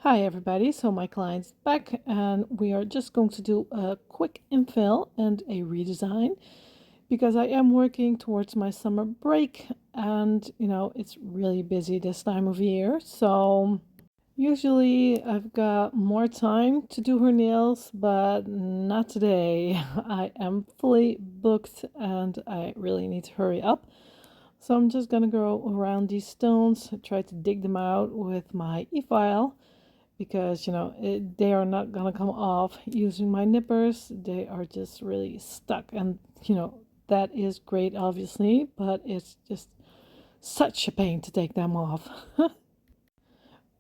Hi everybody, so my client's back and we are just going to do a quick infill and a redesign because I am working towards my summer break and it's really busy this time of year. So usually I've got more time to do her nails, but not today. I am fully booked and I really need to hurry up. So I'm just gonna go around these stones, try to dig them out with my e-file because they are not gonna come off using my nippers. They are just really stuck, and that is great obviously, but it's just such a pain to take them off.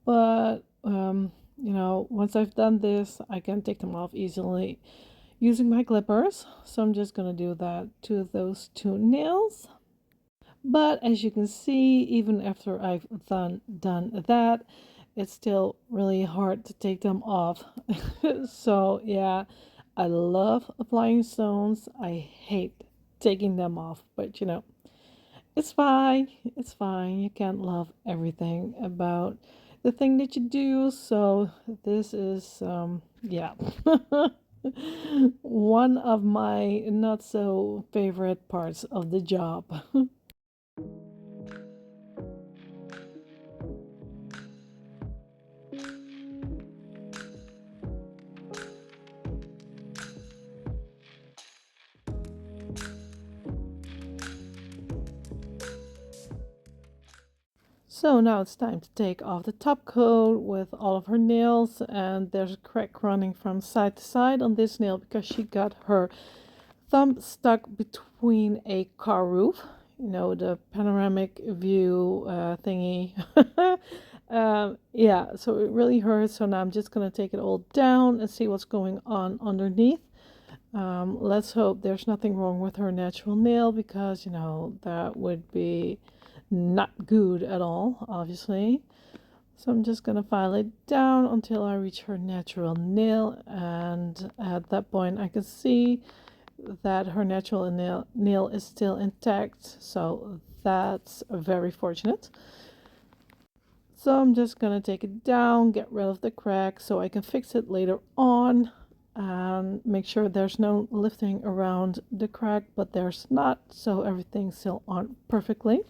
But once I've done this, I can take them off easily using my clippers. So I'm just gonna do that to those two nails. But as you can see, even after I've done that, it's still really hard to take them off. So yeah, I love applying stones. I hate taking them off, but it's fine. It's fine. You can't love everything about the thing that you do. So this is yeah. One of my not so favorite parts of the job. So now it's time to take off the top coat with all of her nails, and there's a crack running from side to side on this nail because she got her thumb stuck between a car roof, the panoramic view thingy. Yeah, so it really hurts. So now I'm just gonna take it all down and see what's going on underneath. Let's hope there's nothing wrong with her natural nail because that would be not good at all, obviously. So I'm just gonna file it down until I reach her natural nail, and at that point I can see that her natural nail is still intact, so that's very fortunate. So I'm just gonna take it down, get rid of the crack so I can fix it later on and make sure there's no lifting around the crack, but there's not, so everything's still on perfectly.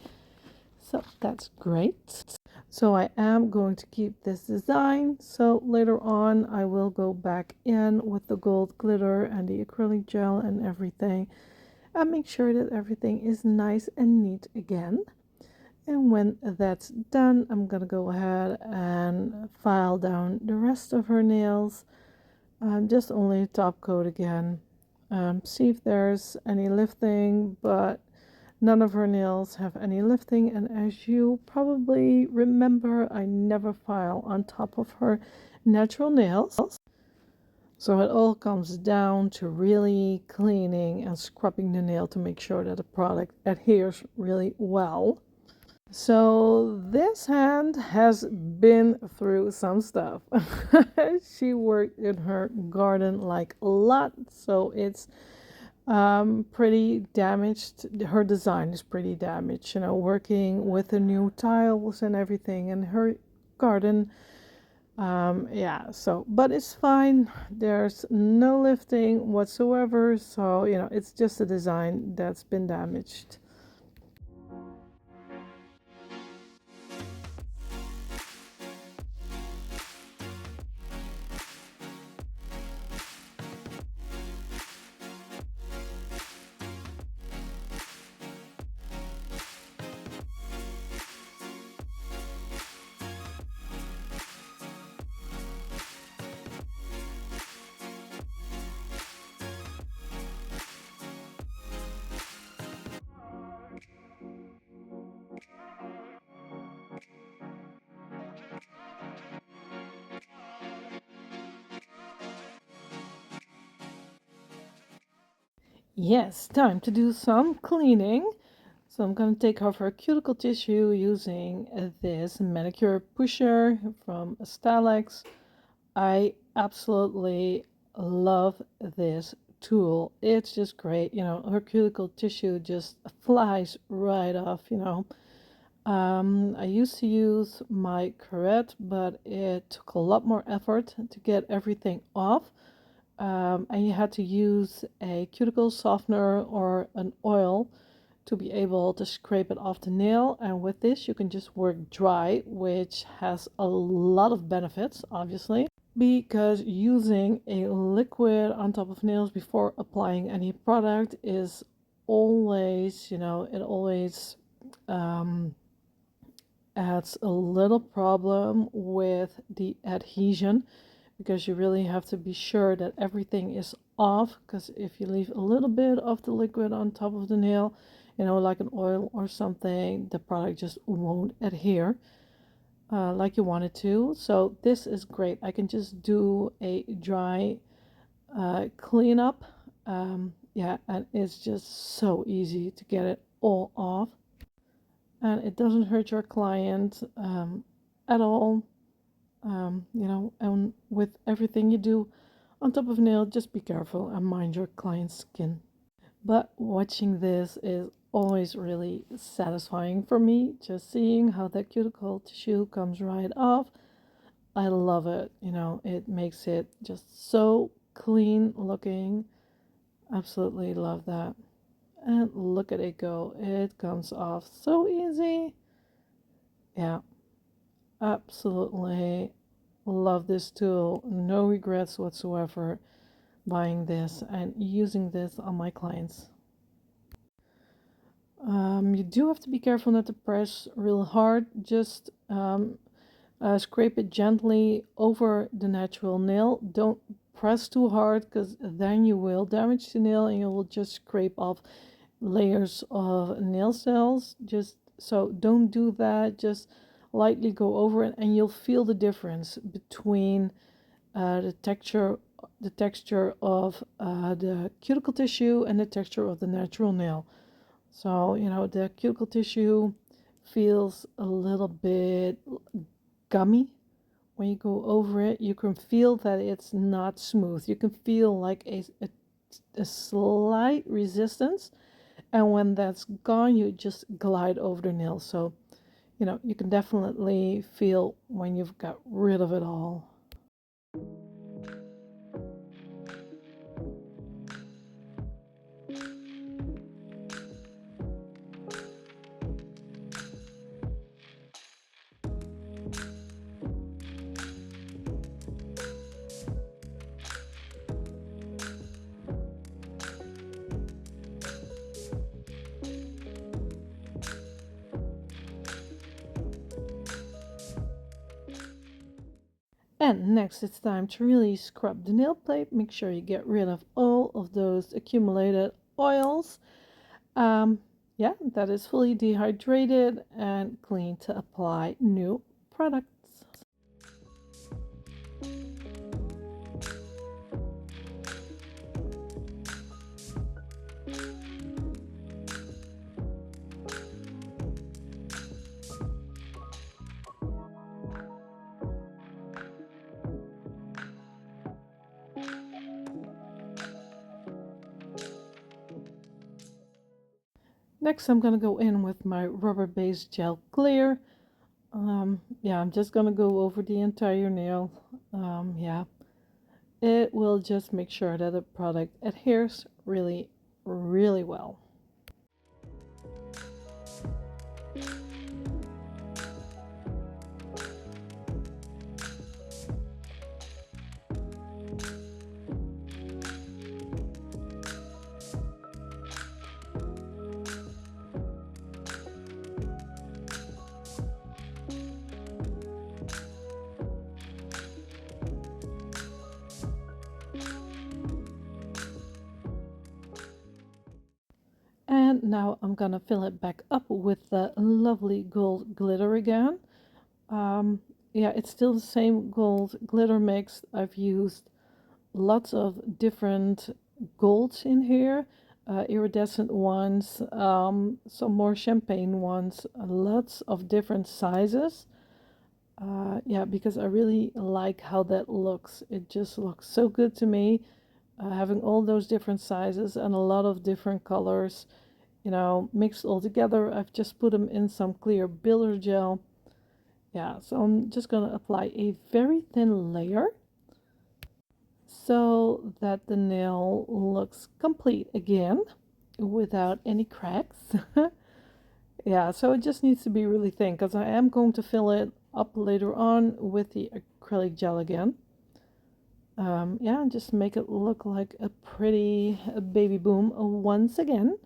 So that's great. So I am going to keep this design. So later on I will go back in with the gold glitter and the acrylic gel and everything and make sure that everything is nice and neat again. And when that's done, I'm gonna go ahead and file down the rest of her nails. Just only top coat again. See if there's any lifting, but none of her nails have any lifting, and as you probably remember, I never file on top of her natural nails. So it all comes down to really cleaning and scrubbing the nail to make sure that the product adheres really well. So this hand has been through some stuff. She worked in her garden like a lot, so it's pretty damaged. Her design is pretty damaged, working with the new tiles and everything in her garden. Yeah, so but it's fine. There's no lifting whatsoever, so it's just a design that's been damaged. Yes, time to do some cleaning. So I'm going to take off her cuticle tissue using this manicure pusher from Stylex. I absolutely love this tool. It's just great. Her cuticle tissue just flies right off. I used to use my curette, but it took a lot more effort to get everything off. And you had to use a cuticle softener or an oil to be able to scrape it off the nail. And with this, you can just work dry, which has a lot of benefits, obviously, because using a liquid on top of nails before applying any product is always, it always adds a little problem with the adhesion, because you really have to be sure that everything is off, because if you leave a little bit of the liquid on top of the nail, like an oil or something, the product just won't adhere like you want it to. So this is great. I can just do a dry cleanup. Yeah, and it's just so easy to get it all off, and it doesn't hurt your client at all. And with everything you do on top of nail, just be careful and mind your client's skin. But watching this is always really satisfying for me, just seeing how that cuticle tissue comes right off. I love it. It makes it just so clean looking. Absolutely love that. And look at it go. It comes off so easy. Yeah, absolutely love this tool. No regrets whatsoever buying this and using this on my clients. You do have to be careful not to press real hard. Just scrape it gently over the natural nail. Don't press too hard, because then you will damage the nail and you will just scrape off layers of nail cells. Just so don't do that. Just lightly go over it and you'll feel the difference between the texture of the cuticle tissue and the texture of the natural nail. So the cuticle tissue feels a little bit gummy when you go over it. You can feel that it's not smooth. You can feel like a slight resistance, and when that's gone, you just glide over the nail. So you can definitely feel when you've got rid of it all. And next, it's time to really scrub the nail plate. Make sure you get rid of all of those accumulated oils. Yeah, that is fully dehydrated and clean to apply new products. Next, I'm going to go in with my rubber-based gel clear. Yeah, I'm just going to go over the entire nail. Yeah, it will just make sure that the product adheres really, really well. And now I'm gonna fill it back up with the lovely gold glitter again. Yeah, it's still the same gold glitter mix. I've used lots of different golds in here, iridescent ones, some more champagne ones, lots of different sizes. Yeah, because I really like how that looks. It just looks so good to me. Having all those different sizes and a lot of different colors. you know, mixed all together. I've just put them in some clear builder gel. Yeah, so I'm just going to apply a very thin layer so that the nail looks complete again without any cracks. Yeah, so it just needs to be really thin because I am going to fill it up later on with the acrylic gel again. Yeah, just make it look like a pretty baby boom once again.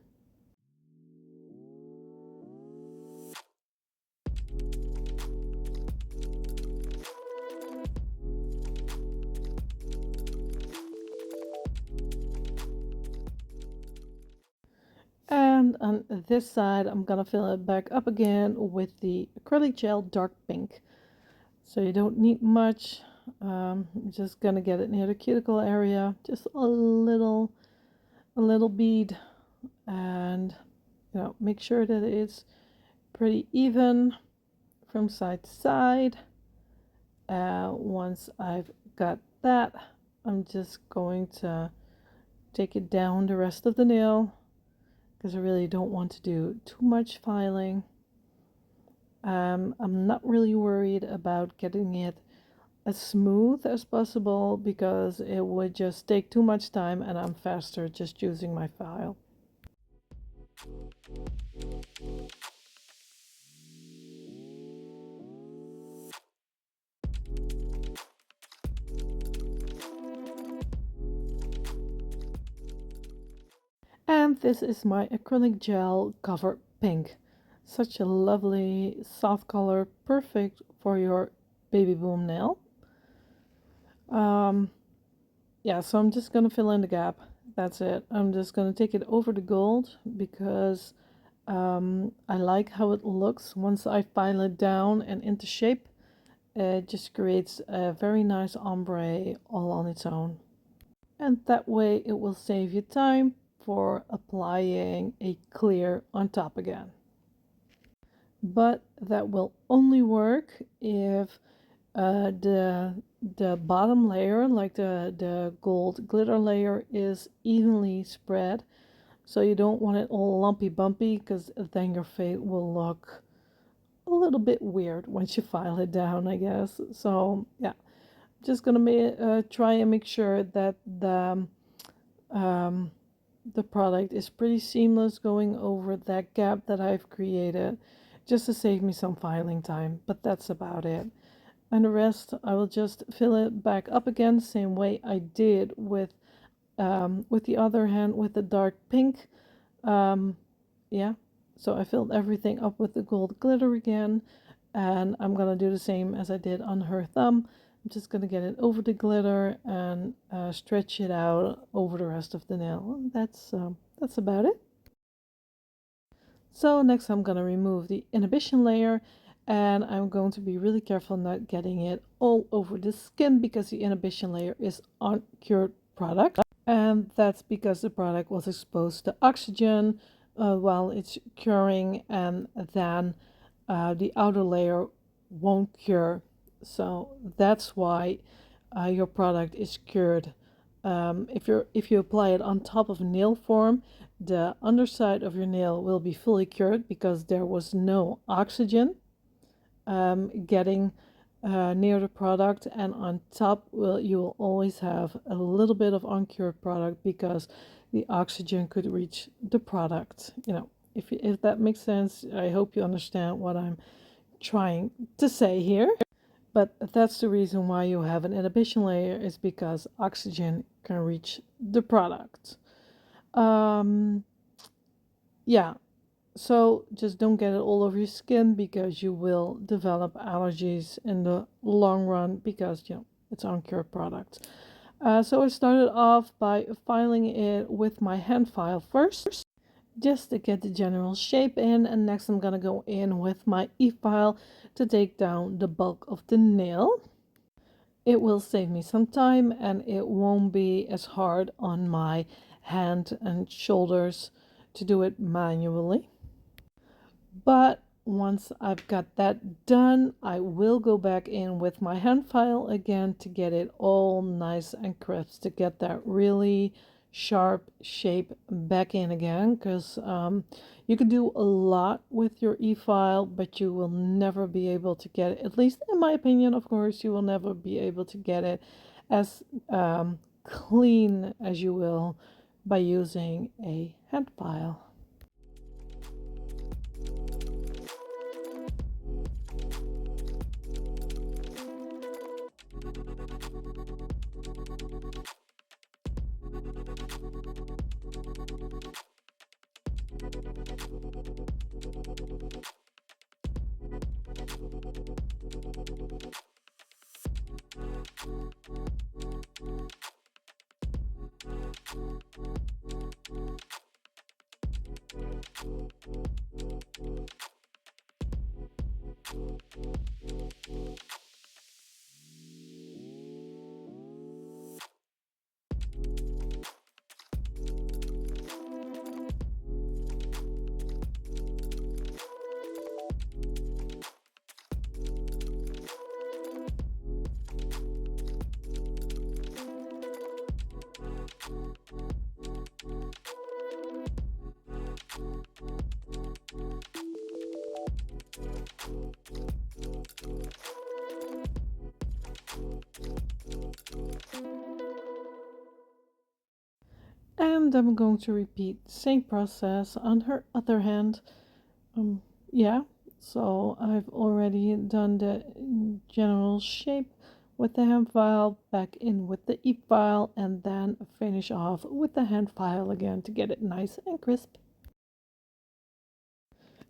And on this side, I'm gonna fill it back up again with the acrylic gel dark pink. So you don't need much. I'm just gonna get it near the cuticle area, just a little bead, and you know, make sure that it's pretty even from side to side. Once I've got that, I'm just going to take it down the rest of the nail because I really don't want to do too much filing. I'm not really worried about getting it as smooth as possible because it would just take too much time and I'm faster just using my file. And this is my acrylic gel cover pink. Such a lovely soft color, perfect for your baby boom nail. Yeah, so I'm just gonna fill in the gap. That's it. I'm just gonna take it over the gold because I like how it looks once I file it down and into shape. It just creates a very nice ombre all on its own. And that way it will save you time for applying a clear on top again. But that will only work if the bottom layer, like the gold glitter layer, is evenly spread. So you don't want it all lumpy bumpy because then your fade will look a little bit weird once you file it down, I guess. So yeah, just gonna try and make sure that the product is pretty seamless going over that gap that I've created, just to save me some filing time. But that's about it. And the rest I will just fill it back up again, same way I did with the other hand with the dark pink. Yeah, so I filled everything up with the gold glitter again, and I'm gonna do the same as I did on her thumb. I'm just gonna get it over the glitter and stretch it out over the rest of the nail. That's about it. So next I'm gonna remove the inhibition layer, and I'm going to be really careful not getting it all over the skin because the inhibition layer is uncured product, and that's because the product was exposed to oxygen while it's curing, and then the outer layer won't cure. So that's why your product is cured. If you apply it on top of nail form, the underside of your nail will be fully cured because there was no oxygen getting near the product, and on top you will always have a little bit of uncured product because the oxygen could reach the product. You know, if that makes sense. I hope you understand what I'm trying to say here. But that's the reason why you have an inhibition layer, is because oxygen can reach the product. Yeah, so just don't get it all over your skin because you will develop allergies in the long run because, you know, it's uncured product. So I started off by filing it with my hand file first, just to get the general shape in, and next I'm gonna go in with my e-file to take down the bulk of the nail. It will save me some time and it won't be as hard on my hand and shoulders to do it manually. But once I've got that done, I will go back in with my hand file again to get it all nice and crisp, to get that really sharp shape back in again, because you can do a lot with your e-file, but you will never be able to get it, at least in my opinion, of course, you will never be able to get it as clean as you will by using a hand file. And I'm going to repeat the same process on her other hand. Yeah, so I've already done the general shape with the hand file, back in with the e-file, and then finish off with the hand file again to get it nice and crisp.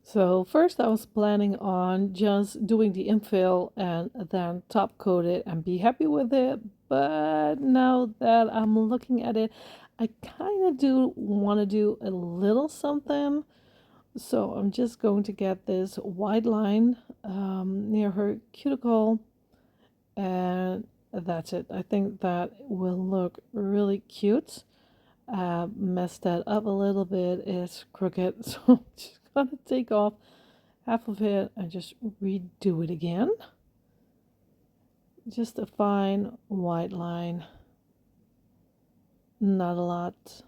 So first I was planning on just doing the infill and then top coat it and be happy with it, but now that I'm looking at it, I kind of do want to do a little something. So I'm just going to get this white line near her cuticle, and that's it. I think that will look really cute. Messed that up a little bit, it's crooked, so I'm just gonna take off half of it and just redo it again. Just a fine white line, not a lot,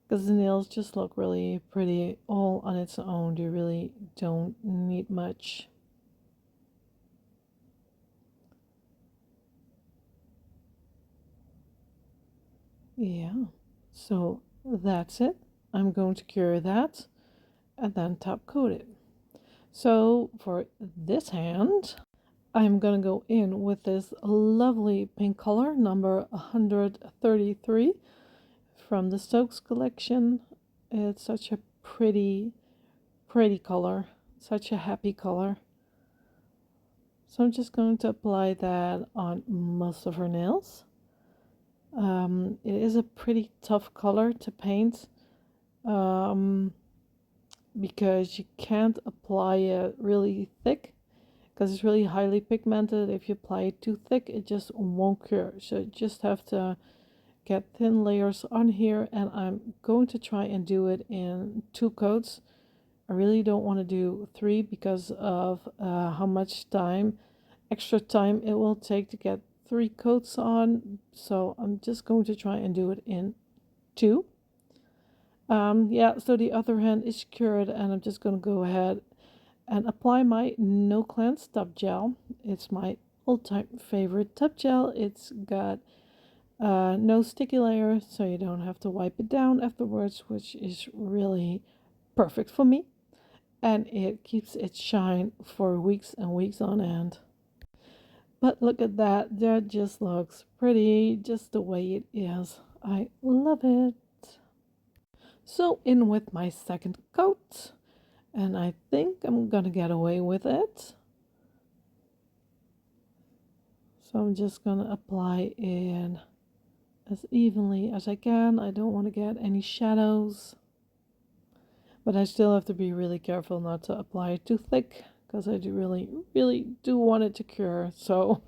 because the nails just look really pretty all on its own. They really don't need much. Yeah, so that's it. I'm going to cure that and then top coat it. So for this hand, I'm gonna go in with this lovely pink color, number 133 from the Soakz collection. It's such a pretty color, such a happy color. So I'm just going to apply that on most of her nails. It is a pretty tough color to paint because you can't apply it really thick because it's really highly pigmented. If you apply it too thick, it just won't cure. So you just have to get thin layers on here, and I'm going to try and do it in 2 coats. I really don't want to do 3 because of how much extra time it will take to get 3 coats on. So I'm just going to try and do it in 2. Yeah, so the other hand is cured, and I'm just going to go ahead and apply my No Cleanse Top Gel. It's my all-time favorite top gel. It's got no sticky layer, so you don't have to wipe it down afterwards, which is really perfect for me. And it keeps its shine for weeks and weeks on end. But look at that, that just looks pretty just the way it is. I love it. So in with my second coat, and I think I'm gonna get away with it. So I'm just gonna apply in as evenly as I can. I don't want to get any shadows, but I still have to be really careful not to apply it too thick because I do really do want it to cure. So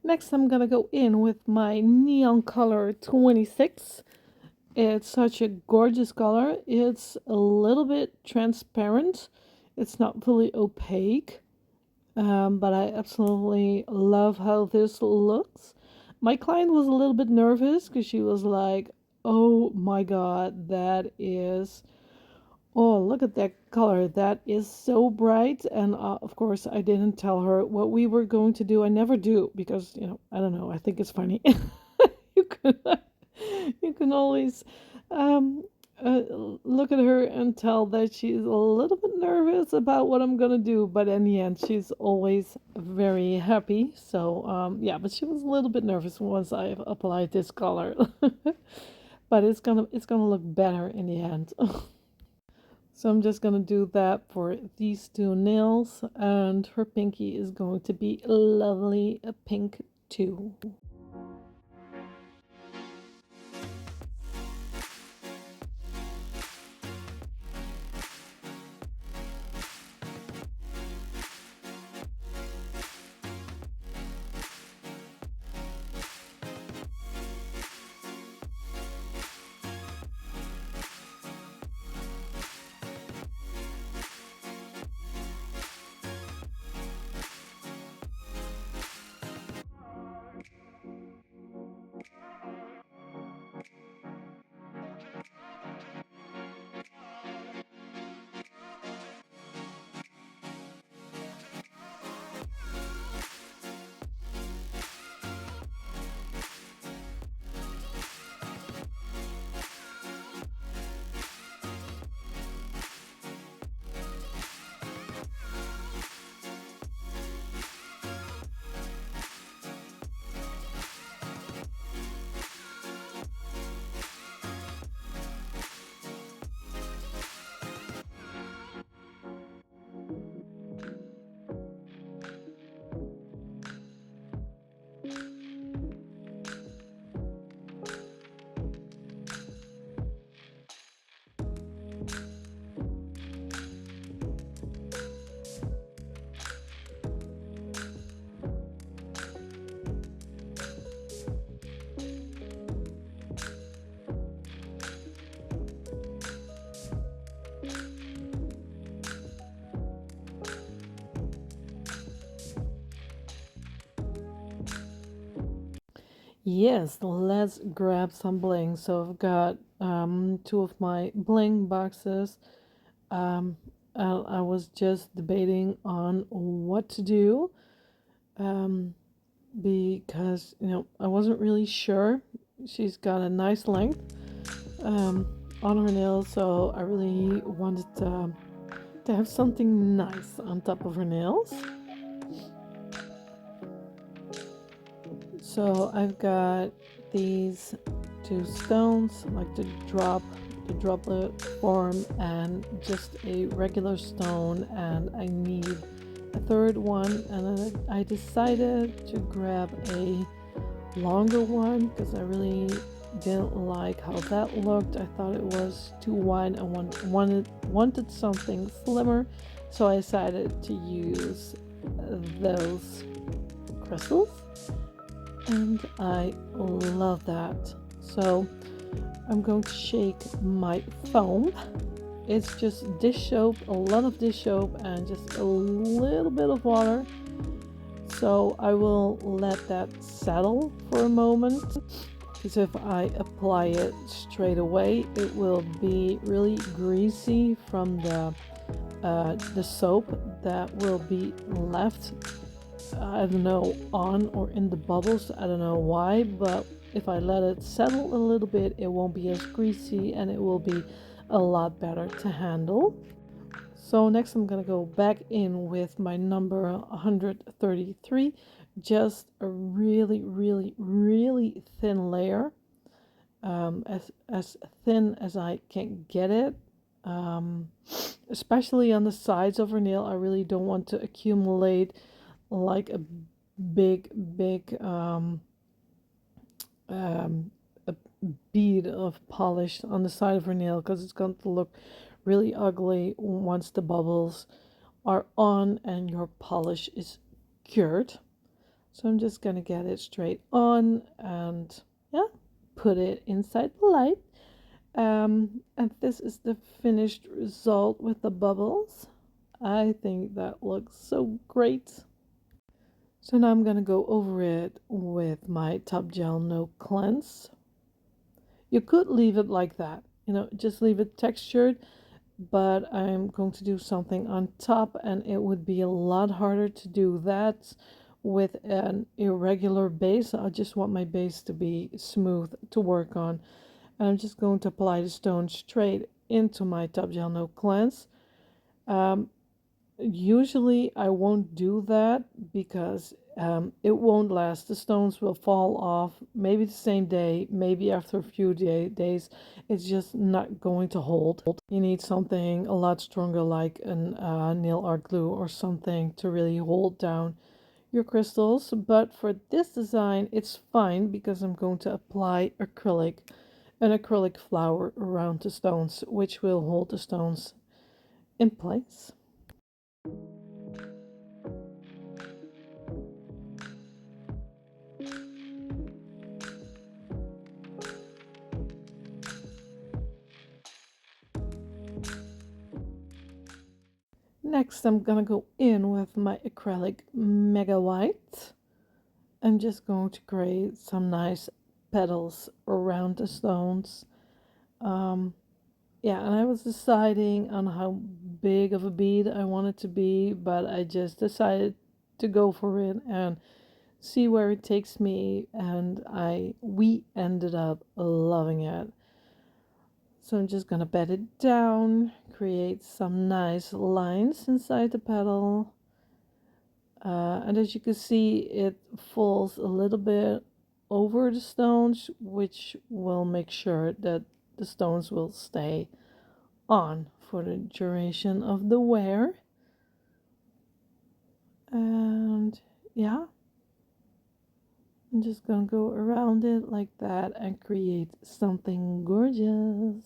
Next, I'm gonna go in with my neon color 26. It's such a gorgeous color. It's a little bit transparent. It's not fully opaque, but I absolutely love how this looks. My client was a little bit nervous because she was like, oh my god, that is, oh, look at that color. That is so bright. And of course, I didn't tell her what we were going to do. I never do because, I don't know. I think it's funny. you can, you can always um, uh, look at her and tell that she's a little bit nervous about what I'm going to do. But in the end, she's always very happy. So, yeah, but she was a little bit nervous once I applied this color. But it's gonna look better in the end. So I'm just going to do that for these two nails, and her pinky is going to be lovely pink too. Yes, let's grab some bling. So I've got two of my bling boxes. Um, I was just debating on what to do because I wasn't really sure. She's got a nice length on her nails, so I really wanted to have something nice on top of her nails. So I've got these two stones, like the droplet form, and just a regular stone, and I need a third one, and then I decided to grab a longer one because I really didn't like how that looked. I thought it was too wide. I wanted something slimmer, so I decided to use those crystals, and I love that. So I'm going to shake my foam. It's just dish soap, a lot of dish soap, and just a little bit of water. So I will let that settle for a moment, because if I apply it straight away, it will be really greasy from the soap that will be left, I don't know, on or in the bubbles. I don't know why, but if I let it settle a little bit, it won't be as greasy and it will be a lot better to handle. So next I'm gonna go back in with my number 133, just a really, really, really thin layer, as thin as I can get it, especially on the sides of her nail. I really don't want to accumulate like a big a bead of polish on the side of her nail, because it's going to look really ugly once the bubbles are on and your polish is cured. So I'm just gonna get it straight on and yeah, put it inside the light. And this is the finished result with the bubbles. I think that looks so great. So now I'm gonna go over it with my Top Gel No Cleanse. You could leave it like that, you know, just leave it textured, but I'm going to do something on top, and it would be a lot harder to do that with an irregular base. I just want my base to be smooth to work on. And I'm just going to apply the stone straight into my Top Gel No Cleanse. Usually I won't do that because it won't last. The stones will fall off maybe the same day, maybe after a few days. It's just not going to hold. You need something a lot stronger like an nail art glue or something to really hold down your crystals. But for this design it's fine because I'm going to apply an acrylic flower around the stones, which will hold the stones in place. Next, I'm gonna go in with my acrylic Mega White. I'm just going to create some nice petals around the stones. Yeah, and I was deciding on how big of a bead I wanted to be, but I just decided to go for it and see where it takes me, and we ended up loving it. So I'm just gonna bed it down, create some nice lines inside the petal. And as you can see, it falls a little bit over the stones, which will make sure that the stones will stay on for the duration of the wear. And yeah, I'm just gonna go around it like that and create something gorgeous.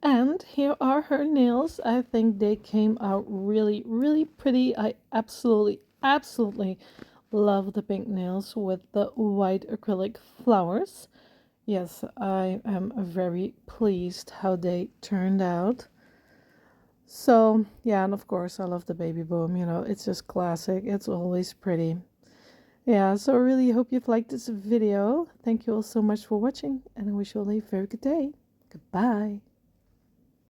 And here are her nails. I think they came out really, really pretty. I absolutely love the pink nails with the white acrylic flowers. Yes, I am very pleased how they turned out. So, yeah, and of course, I love the baby boom. You know, it's just classic. It's always pretty. Yeah, so I really hope you've liked this video. Thank you all so much for watching, and I wish you all a very good day. Goodbye.